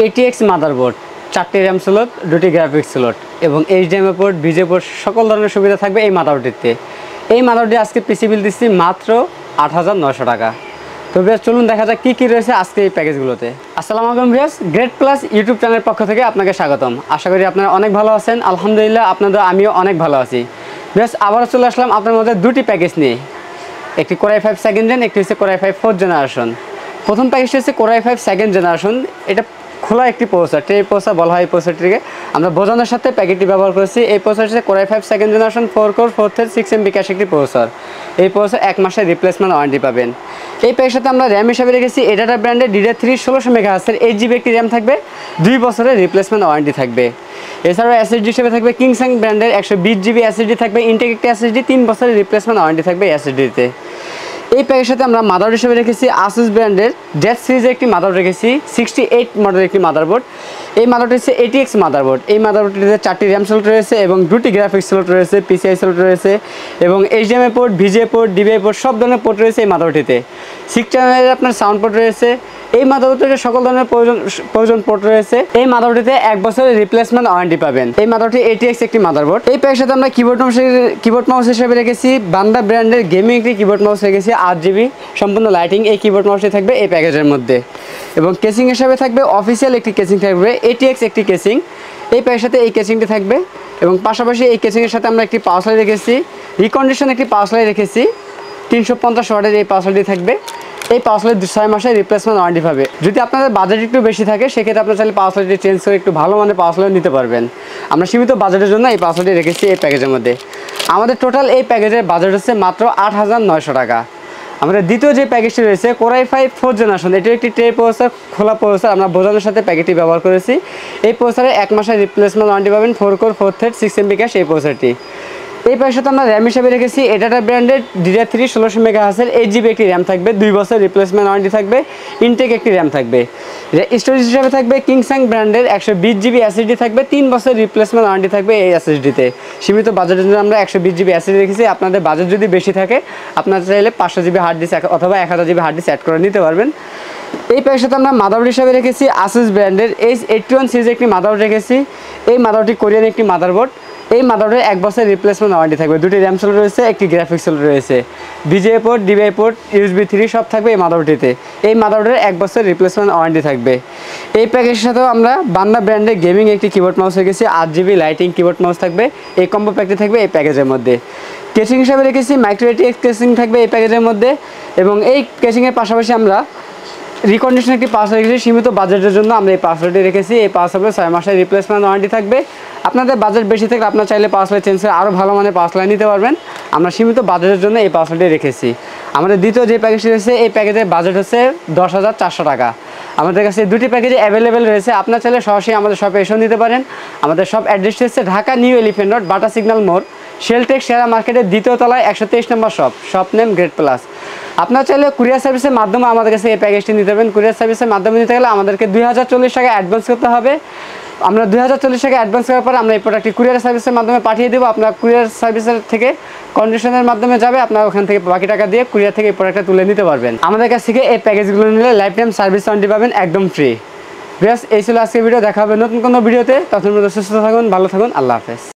ATX motherboard, 4টি RAM slot, 2টি graphics slot এবং HDMI পোর্ট, VGA পোর্ট সকল ধরনের সুবিধা থাকবে এই মাদারবোর্ডটিতে। এই মাদারবোর্ডটি আজকে পিসি বিল দিচ্ছি মাত্র 8,900 টাকা। তো ভিউয়ার্স চলুন দেখা যাক কী রয়েছে আজকে এই প্যাকেজগুলোতে। আসসালামু আলাইকুম ভিউয়ার্স, গ্রেট প্লাস ইউটিউব চ্যানেলের পক্ষ থেকে আপনাকে স্বাগতম। আশা করি আপনারা অনেক ভালো আছেন। আলহামদুলিল্লাহ আপনাদের আমিও অনেক ভালো আছি। ভিউয়ার্স আবারও চলে আসলাম আপনার মধ্যে দুটি প্যাকেজ নিয়ে, একটি Core i5 সেকেন্ড জেন, একটি হচ্ছে Core i5 4th জেনারেশন। প্রথম প্যাকেজটি হচ্ছে Core i5 সেকেন্ড জেনারেশন। এটা খোলা একটি প্রসেসর, ট্রে প্রসেসর বলা হয় এই প্রসেসরটিকে। আমরা বোঝানোর সাথে প্যাকেটটি ব্যবহার করেছি। এই প্রসেসর হচ্ছে Core i5 second generation 4 core 4 thread 6 MB cash একটি প্রসেসর। এই প্রসেসর 1 মাসের রিপ্লেসমেন্ট ওয়ারেন্টি পাবেন। এই প্যাকের সাথে আমরা র্যাম হিসাবে রেখেছি এডাটা ব্র্যান্ডের DDR3 1600 মেগাহার্টজের 8GB একটি র্যাম থাকবে, 2 বছরের রিপ্লেসমেন্ট ওয়ারেন্টি থাকবে। এছাড়াও এসএসডি হিসেবে থাকবে কিংস্যাং ব্র্যান্ডের 120GB এসএসডি থাকবে, ইনটেক একটি এসএসডি, 3 বছরের রিপ্লেসমেন্ট ওয়ারেন্টি থাকবে এসএসডিতে। এই প্যাকের সাথে আমরা মাদারবোর্ড হিসেবে রেখেছি আসুস ব্র্যান্ডের ডেথ সিরিজের একটি মাদারবোর্ড রেখেছি, 68 মডেলের একটি মাদারবোর্ড। এই মাদারবোর্ডটি হচ্ছে ATX মাদারবোর্ড। এই মাদারবোর্ডটিতে 4টি RAM স্লট রয়েছে এবং 2টি গ্রাফিক্স স্লট রয়েছে, PCI স্লট রয়েছে এবং HDMI port, VGA port, DVI port সব ধরনের পোর্ট রয়েছে এই মাদারবোর্ডটিতে। 6 চ্যানেলের আপনার সাউন্ড পোর্ট রয়েছে। এই মাদারবোর্ডটিতে সকল ধরনের প্রয়োজন পোর্ট রয়েছে। এই মাদারবোর্ডটিতে 1 বছরের রিপ্লেসমেন্ট ওয়ারেন্টি পাবেন। এই মাদারবোর্ডটি ATX একটি মাদারবোর্ড। এই প্যাকের সাথে আমরা কিবোর্ড মাউস হিসেবে রেখেছি বান্দা ব্র্যান্ডের গেমিং একটি কিবোর্ড মাউস রেখেছি, 8GB সম্পূর্ণ লাইটিং এই কিবোর্ড মাউসটি থাকবে এই প্যাকেজের মধ্যে। এবং কেসিং হিসাবে থাকবে অফিসিয়াল একটি কেসিং থাকবে, ATX একটি কেসিং। এই প্যাকের সাথে এই কেসিংটি থাকবে এবং পাশাপাশি এই কেসিংয়ের সাথে আমরা একটি পাওয়ার সাপ্লাই রেখেছি, রিকন্ডিশন একটি পাওয়ার সাপ্লাই রেখেছি, 350 ওয়াটের এই পাওয়ার সাপ্লাইটি থাকবে। এই পাওয়ার সাপ্লাই 6 মাসের রিপ্লেসমেন্ট ওয়ারেন্টি পাবে। যদি আপনাদের বাজেট একটু বেশি থাকে সেক্ষেত্রে আপনার চাইলে পাওয়ার সাপ্লাইটি চেঞ্জ করে একটু ভালো মানের পাওয়ার সাপ্লাই নিতে পারবেন। আমরা সীমিত বাজেটের জন্য এই পাওয়ার সাপ্লাইটি রেখেছি এই প্যাকেজের মধ্যে। আমাদের টোটাল এই প্যাকেজের বাজেট হচ্ছে মাত্র 8,900 টাকা। আমাদের দ্বিতীয় যে প্যাকেজটি রয়েছে Core i5 4th জেনারেশন, এটি একটি ট্রে প্রসেসর, খোলা প্রসেসর। আমরা বোঝানোর সাথে প্যাকেটটি ব্যবহার করেছি। এই প্রসেসরে 1 মাসের রিপ্লেসমেন্ট ওয়ারেন্টি পাবেন, 4 কোর 4 থ্রেড 6 MB ক্যাশ এই প্রসেসরটি। এই প্যাকের সাথে আমরা র্যাম হিসাবে রেখেছি এডাটা ব্র্যান্ডের DDR3 1600 মেগাহার্টজের 8GB একটি র্যাম থাকবে, 2 বছর রিপ্লেসমেন্ট ওয়ারেন্টি থাকবে, ইনটেক একটি র্যাম থাকবে। স্টোরেজ হিসাবে থাকবে কিংস্যাং ব্র্যান্ডের 120GB এসএসডি থাকবে, 3 বছর রিপ্লেসমেন্ট ওয়ারেন্টি থাকবে এই এসএসডিতে। সীমিত বাজেটের জন্য আমরা 120GB এসএসডি রেখেছি। আপনাদের বাজেট যদি বেশি থাকে আপনারা চাইলে 500GB হার্ড ডিস্ক অথবা 1000GB হার্ড ডিস্ক অ্যাড করে নিতে পারবেন। এই প্যাকের সাথে আমরা মাদারবোর্ড হিসাবে রেখেছি আসুস ব্র্যান্ডের H81 সিরিজের একটি মাদারবোর্ড রেখেছি। এই মাদারবোর্ডটি কোরিয়ান একটি মাদারবোর্ড। এই মাদারবোর্ডের 1 বছর রিপ্লেসমেন্ট ওয়ারেন্টি থাকবে, 2টি RAM স্লট রয়েছে, একটি গ্রাফিক্স স্লট রয়েছে, VGA port, DVI port, USB 3 সব থাকবে এই মাদারবোর্ডটিতে। এই মাদারবোর্ডের 1 বছর রিপ্লেসমেন্ট ওয়ারেন্টি থাকবে। এই প্যাকেজের সাথেও আমরা বান্দা ব্র্যান্ডের গেমিং একটি কিবোর্ড মাউস রেখেছি, 8GB লাইটিং কিবোর্ড মাউস থাকবে। এই কম্বো প্যাকটি থাকবে এই প্যাকেজের মধ্যে। কেসিং হিসাবে রেখেছি মাইক্রো ATX কেসিং থাকবে এই প্যাকেজের মধ্যে এবং এই কেসিংয়ের পাশাপাশি আমরা রিকন্ডিশন একটি পাওয়ার সাপ্লাই রেখেছি। সীমিত বাজেটের জন্য আমরা এই পাওয়ার সাপ্লাইটি রেখেছি। এই পাওয়ার সাপ্লাই 6 মাসের রিপ্লেসমেন্ট ওয়ারেন্টি থাকবে। আপনাদের বাজেট বেশি থাকলে আপনার চাইলে পাওয়ার সাপ্লাই চেঞ্জ করে আরও ভালো মানের পাওয়ার সাপ্লাই নিতে পারবেন। আমরা সীমিত বাজেটের জন্য এই পাওয়ার সাপ্লাইটি রেখেছি। আমাদের দ্বিতীয় যে প্যাকেজটি রয়েছে এই প্যাকেজের বাজেট হচ্ছে 10,400 টাকা। আমাদের কাছে 2টি প্যাকেজে অ্যাভেলেবেল রয়েছে। আপনার চাইলে সরাসরি আমাদের শপে এসেও নিতে পারেন। আমাদের শপ অ্যাড্রেসটি হচ্ছে ঢাকা নিউ এলিফ্যান্ট রোড, বাটা সিগন্যাল মোড়, শেলটেক শেয়ার মার্কেটের 2য় তলায় 123 নম্বর শপ নেম গ্রেট প্লাস। আপনারা চাইলে কুরিয়ার সার্ভিসের মাধ্যমে আমাদের কাছে এই প্যাকেজটি নিতে পারবেন। কুরিয়ার সার্ভিসের মাধ্যমে নিতে গেলে আমাদেরকে 2040 টাকা অ্যাডভান্স করতে হবে। আমরা 2040 টাকা অ্যাডভান্স করার পরে আমরা এই প্রোডাক্টটি কুরিয়ার সার্ভিসের মাধ্যমে পাঠিয়ে দেবো। আপনার কুরিয়ার সার্ভিসের থেকে কন্ডিশনের মাধ্যমে যাবে, আপনার ওখান থেকে বাকি টাকা দিয়ে কুরিয়ার থেকে এই প্রোডাক্টটা তুলে নিতে পারবেন। আমাদের কাছ থেকে এই প্যাকেজগুলো নিলে লাইফ টাইম সার্ভিস ওয়ারেন্টি পাবেন একদম ফ্রি। ব্যাস এই ছিল আজকের ভিডিও। দেখা হবে নতুন কোনো ভিডিওতে। তখন সুস্থ থাকুন, ভালো থাকুন, আল্লাহ হাফেজ।